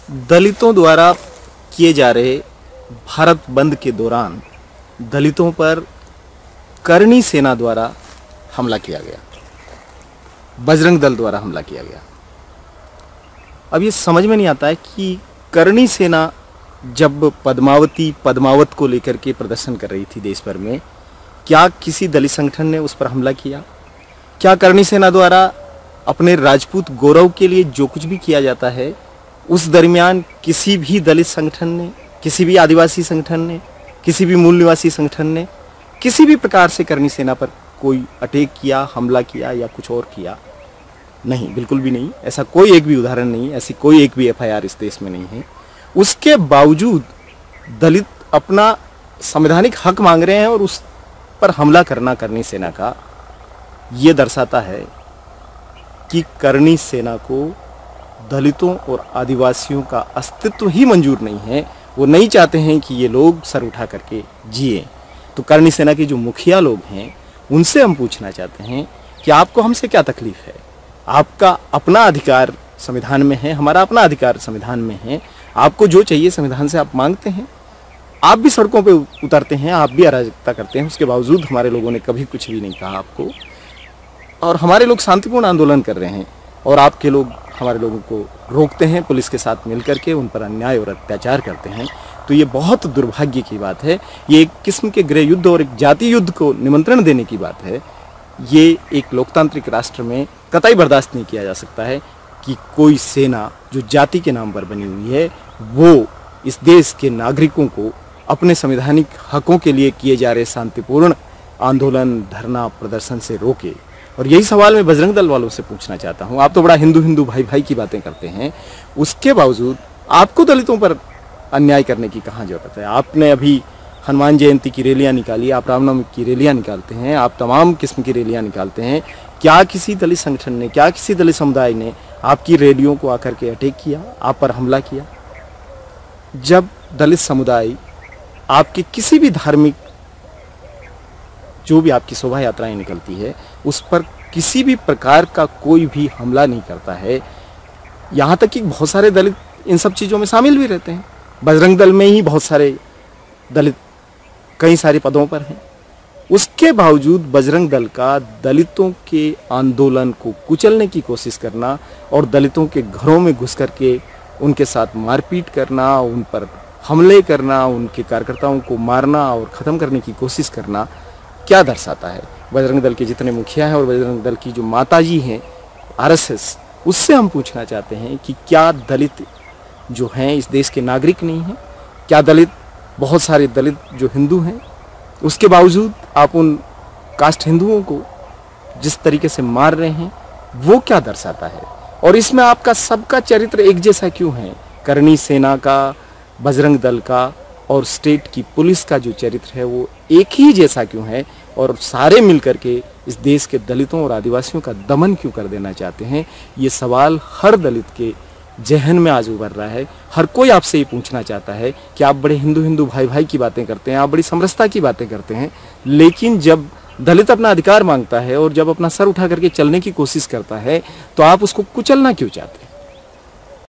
दलितों द्वारा किए जा रहे भारत बंद के दौरान दलितों पर करणी सेना द्वारा हमला किया गया, बजरंग दल द्वारा हमला किया गया। अब ये समझ में नहीं आता है कि करणी सेना जब पद्मावत को लेकर के प्रदर्शन कर रही थी देश भर में, क्या किसी दलित संगठन ने उस पर हमला किया? क्या करणी सेना द्वारा अपने राजपूत गौरव के लिए जो कुछ भी किया जाता है उस दरमियान किसी भी दलित संगठन ने, किसी भी आदिवासी संगठन ने, किसी भी मूल निवासी संगठन ने किसी भी प्रकार से करणी सेना पर कोई अटैक किया, हमला किया या कुछ और किया? नहीं, बिल्कुल भी नहीं। ऐसा कोई एक भी उदाहरण नहीं, ऐसी कोई एक भी एफआईआर इस देश में नहीं है। उसके बावजूद दलित अपना संवैधानिक हक मांग रहे हैं और उस पर हमला करना करणी सेना का, ये दर्शाता है कि करणी सेना को दलितों और आदिवासियों का अस्तित्व ही मंजूर नहीं है। वो नहीं चाहते हैं कि ये लोग सर उठा करके जिए। तो करणी सेना के जो मुखिया लोग हैं उनसे हम पूछना चाहते हैं कि आपको हमसे क्या तकलीफ है? आपका अपना अधिकार संविधान में है, हमारा अपना अधिकार संविधान में है। आपको जो चाहिए संविधान से आप मांगते हैं। आप भी सड़कों पे उतरते हैं, आप भी अराजकता करते हैं, उसके बावजूद हमारे लोगों ने कभी कुछ भी नहीं कहा आपको। और हमारे लोग शांतिपूर्ण आंदोलन कर रहे हैं और आपके लोग हमारे लोगों को रोकते हैं, पुलिस के साथ मिलकर के उन पर अन्याय और अत्याचार करते हैं। तो ये बहुत दुर्भाग्य की बात है। ये एक किस्म के गृह युद्ध और एक जाति युद्ध को निमंत्रण देने की बात है। ये एक लोकतांत्रिक राष्ट्र में कतई बर्दाश्त नहीं किया जा सकता है कि कोई सेना जो जाति के नाम पर बनी हुई है वो इस देश के नागरिकों को अपने संवैधानिक हकों के लिए किए जा रहे शांतिपूर्ण आंदोलन, धरना, प्रदर्शन से रोके। और यही सवाल मैं बजरंग दल वालों से पूछना चाहता हूँ। आप तो बड़ा हिंदू भाई भाई की बातें करते हैं, उसके बावजूद आपको दलितों पर अन्याय करने की कहाँ जरूरत है? आपने अभी हनुमान जयंती की रैलियाँ निकाली, आप रामनवमी की रैलियाँ निकालते हैं, आप तमाम किस्म की रैलियाँ निकालते हैं। क्या किसी दलित संगठन ने, क्या किसी दलित समुदाय ने आपकी रैलियों को आकर के अटैक किया, आप पर हमला किया? जब दलित समुदाय आपके किसी भी धार्मिक, जो भी आपकी शोभा यात्राएं निकलती है, उस पर किसी भी प्रकार का कोई भी हमला नहीं करता है, यहाँ तक कि बहुत सारे दलित इन सब चीज़ों में शामिल भी रहते हैं। बजरंग दल में ही बहुत सारे दलित कई सारे पदों पर हैं। उसके बावजूद बजरंग दल का दलितों के आंदोलन को कुचलने की कोशिश करना और दलितों के घरों में घुस करके उनके साथ मारपीट करना, उन पर हमले करना, उनके कार्यकर्ताओं को मारना और ख़त्म करने की कोशिश करना क्या दर्शाता है? बजरंग दल के जितने मुखिया हैं और बजरंग दल की जो माताजी हैं आरएसएस, उससे हम पूछना चाहते हैं कि क्या दलित जो हैं इस देश के नागरिक नहीं हैं? क्या दलित, बहुत सारे दलित जो हिंदू हैं, उसके बावजूद आप उन कास्ट हिंदुओं को जिस तरीके से मार रहे हैं वो क्या दर्शाता है? और इसमें आपका सबका चरित्र एक जैसा क्यों है? करणी सेना का, बजरंग दल का और स्टेट की पुलिस का जो चरित्र है वो एक ही जैसा क्यों है? और सारे मिलकर के इस देश के दलितों और आदिवासियों का दमन क्यों कर देना चाहते हैं? ये सवाल हर दलित के जहन में आज उभर रहा है। हर कोई आपसे ये पूछना चाहता है कि आप बड़े हिंदू भाई भाई की बातें करते हैं, आप बड़ी समरसता की बातें करते हैं, लेकिन जब दलित अपना अधिकार मांगता है और जब अपना सर उठा करके चलने की कोशिश करता है तो आप उसको कुचलना क्यों चाहते हैं?